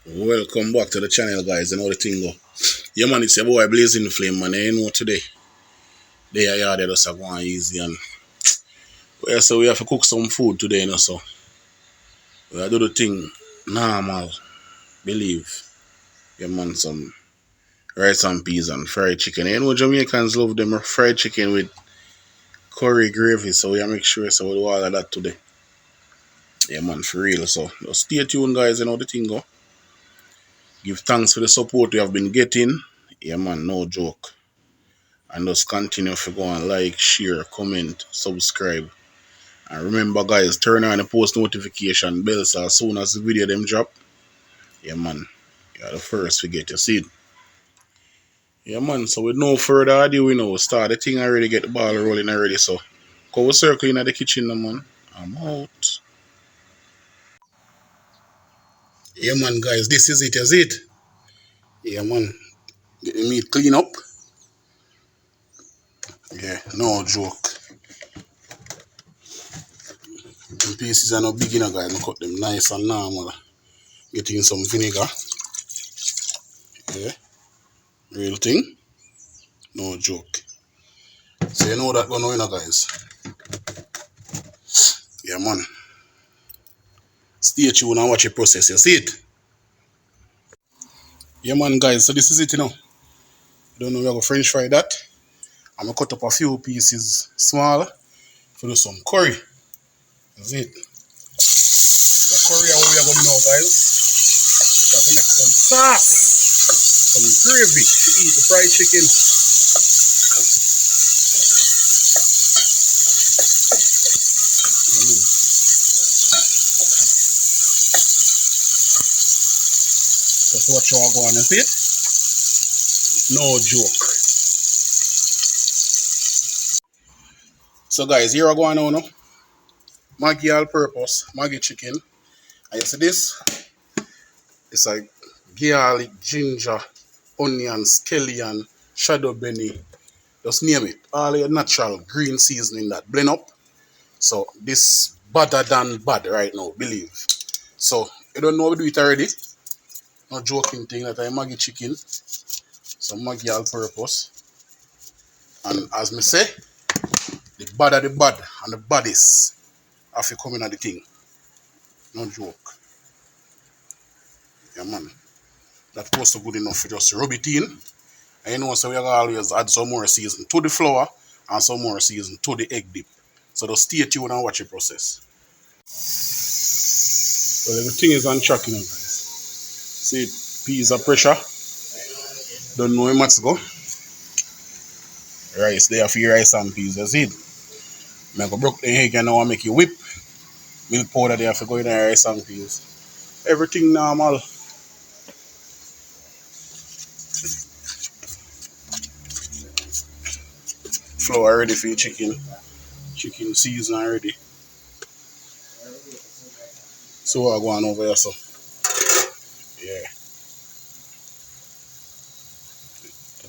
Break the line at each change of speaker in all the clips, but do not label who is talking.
Welcome back to the channel, guys. You know the thing go. Yeah, man, it's your boy Blazing Flame, man. You know today. They are here, they just are going easy. And well, so we have to cook some food today, you know. So we have to do the thing normal, believe. Yeah, man, some rice and peas and fried chicken. You know, Jamaicans love them fried chicken with curry gravy. So we make sure so we do all of that today. Yeah, man, for real. So just stay tuned, guys. You know the thing go. Give thanks for the support we have been getting. Yeah, man, no joke. And just continue to go and like, share, comment, subscribe. And remember, guys, turn on the post notification bell so as soon as the video them drop. Yeah, man. You're the first to get your seed. Yeah, man. So with no further ado, we know start the thing already, get the ball rolling already. So go circle in the kitchen, now, man. I'm out. Yeah, man, guys. This is it, is it? Yeah, man. Get the meat clean up. Yeah, no joke. The pieces are not big enough, guys. I cut them nice and normal. Get in some vinegar. Yeah, real thing. No joke. So you know that going on, guys. Yeah, man. Stay tuned and watch the process. You see it? Yeah, man, guys. So this is it, you know. Don't know we have a French fry that. I'm gonna cut up a few pieces small for do some curry. That's it. The curry are what we are going to do now, guys. Got to make some sauce, some gravy to eat the fried chicken. Mm. Just watch how I go on and see it. No joke. So guys, here I go on now. Maggi all purpose, Maggi chicken. And you see this? It's like garlic, ginger, onion, scallion, shadow benny. Just name it. All your natural green seasoning that blend up. So this better than bad right now, believe. So you don't know we do it already. No joking thing that I Maggi chicken. So Maggi all purpose. And as me say, the bad are the bad and the baddest have to come in at the thing. No joke. Yeah, man. That was so good enough for just rub it in. And you know, so we are always add some more season to the flour and some more season to the egg dip. So just stay tuned and watch the process. So everything is on track, you know, guys. See, peas are pressure. Don't know how much to go. Rice, they have for rice and peas, that's it. I'm going to broke the egg and now I make you whip. Milk powder, they have to go in the rice and peas. Everything normal. Flour ready for your chicken. Chicken season already. So I'm going over here, so. Yeah.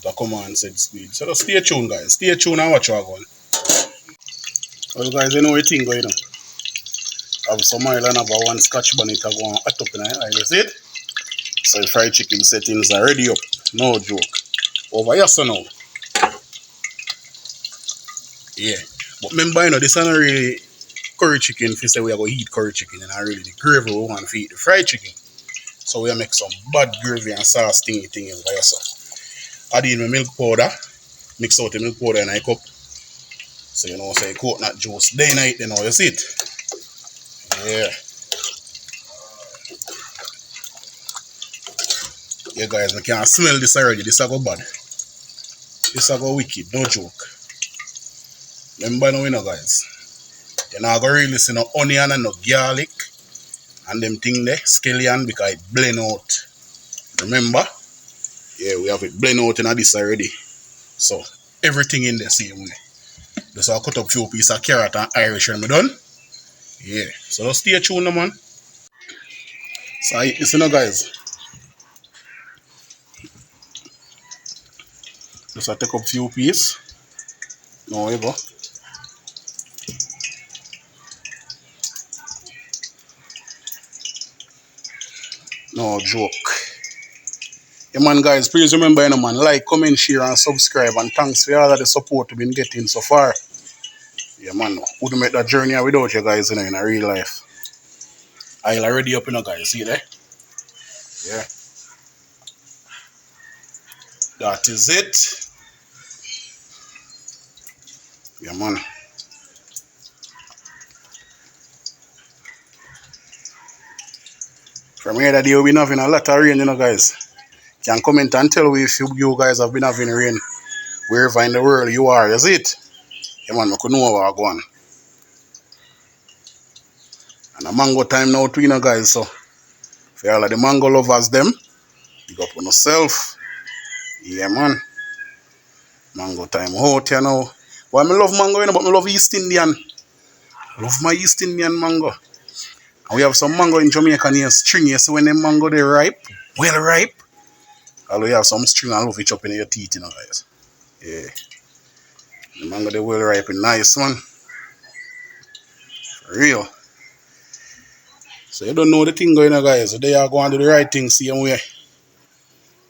That come on said speed. So just stay tuned, guys. Stay tuned and watch what I'm going. Well, guys, you know what thing going on. I have some oil and have one scotch bonnet I go on hot up in the eye. You see it? So the fried chicken settings are ready up. No joke. Over here, so now. Yeah. But remember, you know, this is not really curry chicken. If you say we are going to eat curry chicken, and not really the gravy we want to eat the fried chicken. So we make some bad gravy and sauce thingy over here, so. Add in my milk powder. Mix out the milk powder in a cup. So you know, say coconut juice. Day night, you know, you see it? Yeah. Yeah, guys, I can smell this already. This is go bad. This is go wicked, no joke. Remember now, you know, guys. You're not going to really see no onion and no garlic and them thing there, scallion, because it blend out. Remember? Yeah, we have it blend out in this already. So, everything in the same way. Just I'll cut up a few pieces of carrot and Irish when I'm done. Yeah, so just stay tuned, man. So, listen, guys. Just I take up a few pieces. Now you go. No joke. Yeah, man, guys, please remember, you know, man, like, comment, share, and subscribe. And thanks for all of the support we've been getting so far. Yeah, man, wouldn't make that journey without you guys, you know, in a real life. I'll already up, you know, guys. See there? Yeah. That is it. Yeah, man. From here, that day, we've been having a lot of rain, you know, guys. Can comment and tell me if you guys have been having rain wherever in the world you are. Is it? Yeah, man, I could know what I'm going. And a mango time now too, you know, guys. So, for all of the mango lovers, them, big up on yourself. Yeah, man. Mango time out, you know. Well, I love mango, you know, but I love East Indian. I love my East Indian mango. And we have some mango in Jamaica near stringy. So when them mango they ripe, well ripe, and we have some string and love it up in your teeth, you know, guys. Yeah. The mango they well ripe and nice one. For real. So you don't know the thing going on, guys. So they are going to do the right thing, same way.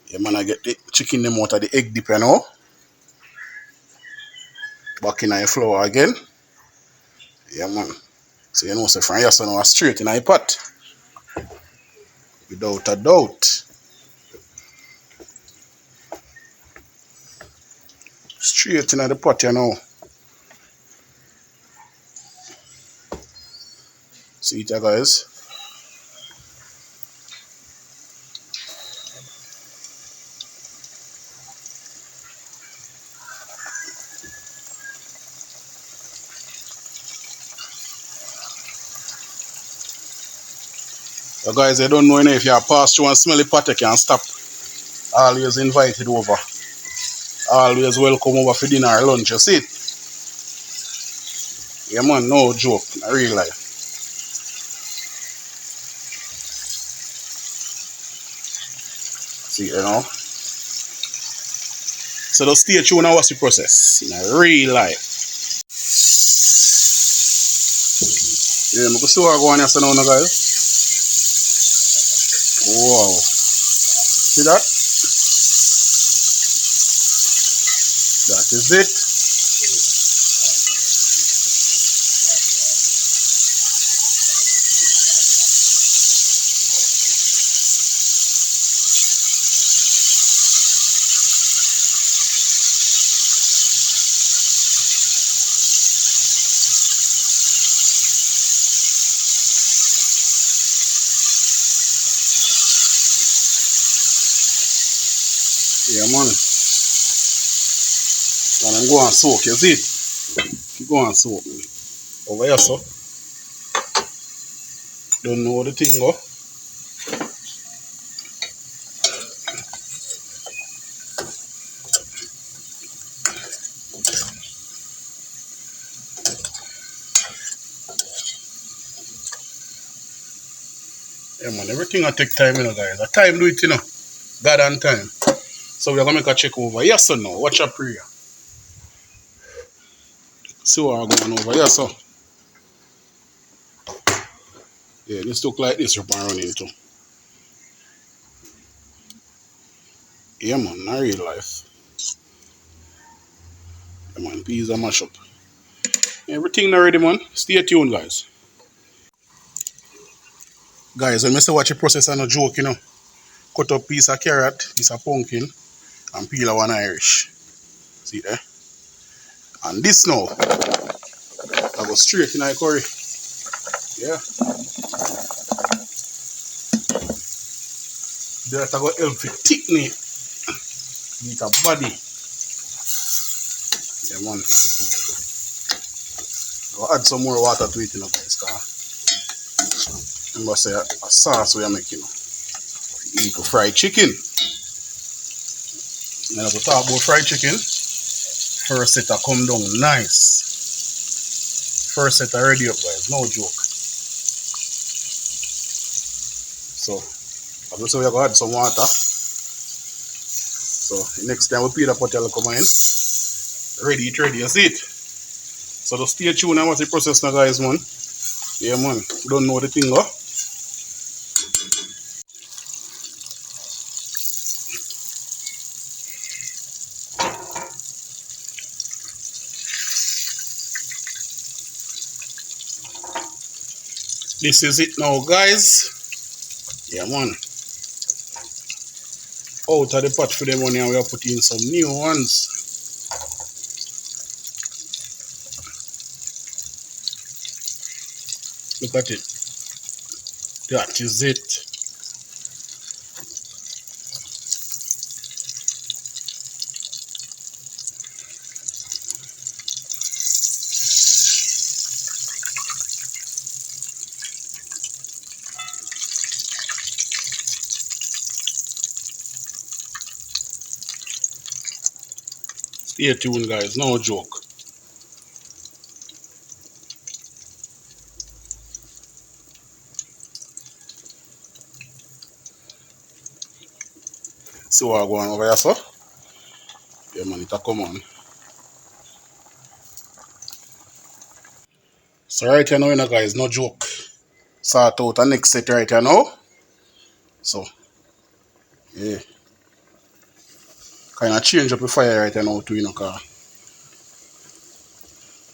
Yeah, man, I get the chicken them out of the egg dip, you know. Back in the flour again. Yeah, man. So you know, so from here, so now straight in the pot. Without a doubt. Straight in the pot, you know. See it, guys. So guys, I don't know, if you pass through and smell the pot, you can stop. Always invited over. Always welcome over for dinner or lunch, you see it? Yeah, man, no joke, in real life. See, you know? So just stay tuned and watch the process in a real life. Yeah, I'm going to see what going on here now, guys. Wow. See that? That is it. Yeah, man. And I'm going to soak, you see it? Keep going to soak, man. Over here, so. Don't know the thing go. Yeah, man, everything will take time, you know, guys. The time do it, you know. God and time. So we're going to make a check over. Yes or no? Watch your prayer. See what I'm going over. Yes, sir. Yeah, this look like this you're running into. Yeah, man, not real life. Yeah, man, peas and mash up. Everything ready, man. Stay tuned, guys. Guys, when I say watch the process, I'm not joke, you know. Cut up piece of carrot, piece of pumpkin, and peel one Irish. See there? And this now, I go straight in the curry. Yeah. That I go help it thicken it. Make a body. Yeah, man. Go add some more water to it, you know, guys. Remember, say a sauce we are making. You eat fried chicken. Now, to talk about fried chicken, first set a come down nice. First set already up, guys. No joke. So, obviously, we are going to add some water. So, next time we peel the pot, you'll come in. Ready, you see it? So, just stay tuned and watch the process now, guys, man. Yeah, man. Don't know the thing, huh? This is it now, guys. Yeah, man. Out of the pot for them one here, we are putting some new ones. Look at it. That is it. Stay tuned, guys. No joke. See what I'm going over here, sir? Yeah, man, it'll come on. So right here now, you know, guys, no joke. Sort out the next set right here now. So, yeah. Kind of change up the fire right here now too, you know, because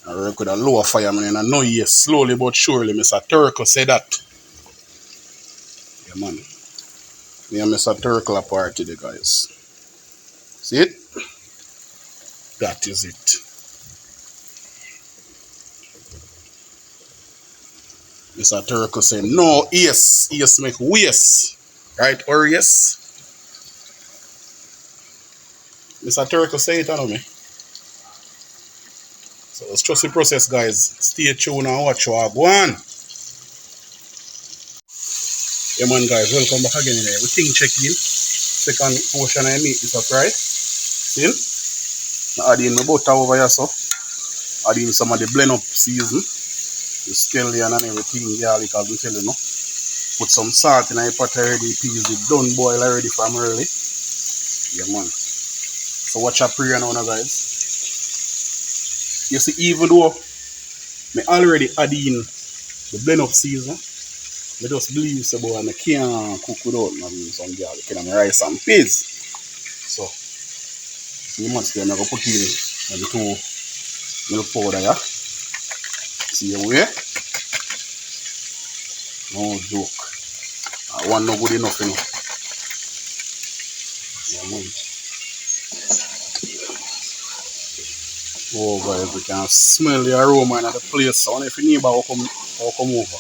I work with a lower fire, man, and I know, yes, slowly but surely, Mr. Turkle said that. Yeah, man. Me and Mr. Turkle apart today, guys. See it? That is it. Mr. Turkle said, no, yes, yes, make waste. Right, or yes? Mr. Turkle say it, I know me. So let's trust the process, guys. Stay tuned and watch what go on. Yeah, man, guys, welcome back again. Everything check in. Second portion I meat is up, right? See? I add in my butter over here, so add in some of the blend up season, the scallion and everything, garlic, I've been telling you. Put some salt in the pot already, peas it done boil already from early. Yeah, man. So watch a prayer now, guys. You see, even though I already add in the blend up season, I just believe so, but I can't cook without some garlic and my rice and peas. So, you must then go put in the two milk powder, yeah? See your way? No joke. One not good enough, you know. Yeah, man. Oh, guys, we can smell the aroma in the place. I wonder if your neighbor will come over.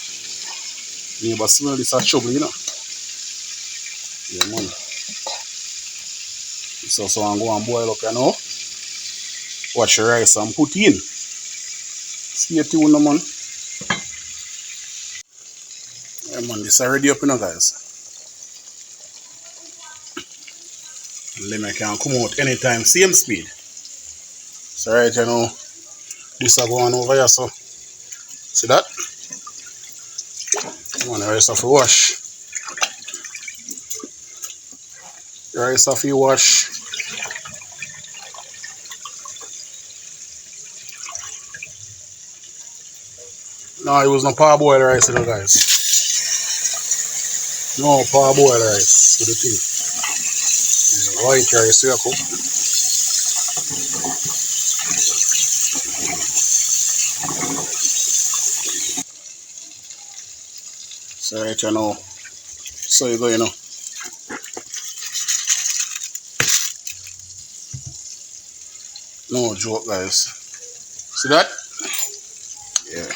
Neighbor smell this a trouble, you know. Yeah, man. So I'm going to boil up, you know. Wash the rice and put in. Stay tuned, man. Yeah, man, this is already up, you know, guys. And then I can come out anytime, same speed. So right, you know, this is going over here, so. See that? Come on, the rice off the wash. The rice off the wash. No, it was no parboiled rice, you know, guys. No parboiled rice to the thing. White rice, you cook. So right, you know. So you go, you know. No joke, guys. See that? Yeah.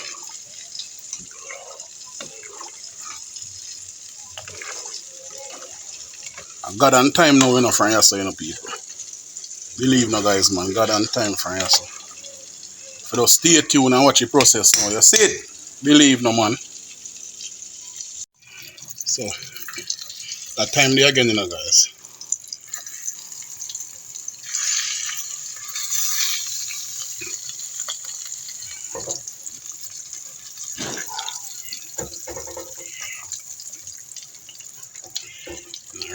God on time now, you know, from here, so you know, people. Believe no, guys, man. God on time from here, so. If you just stay tuned and watch the process now, you see it? Believe no, man. So, that time there again, you know, guys.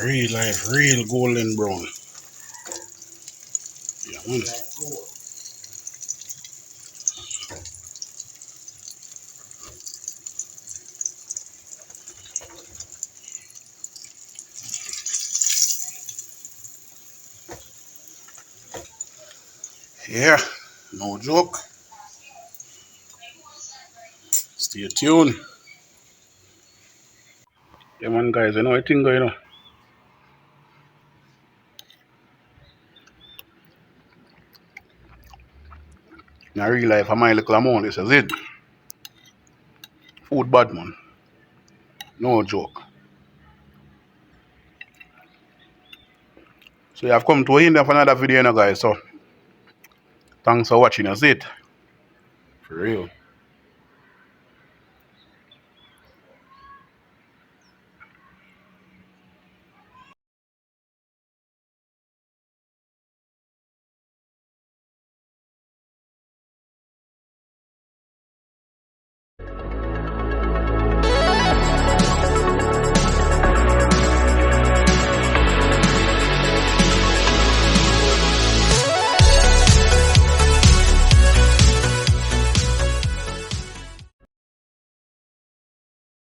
Real life, real golden brown. Yeah, man. Yeah, no joke. Stay tuned. Yeah man guys, you know what thing going on? In real life a my little amount, this is it. Food bad man. No joke. So you have come to the end of another video now guys. So thanks for watching, that's it. For real.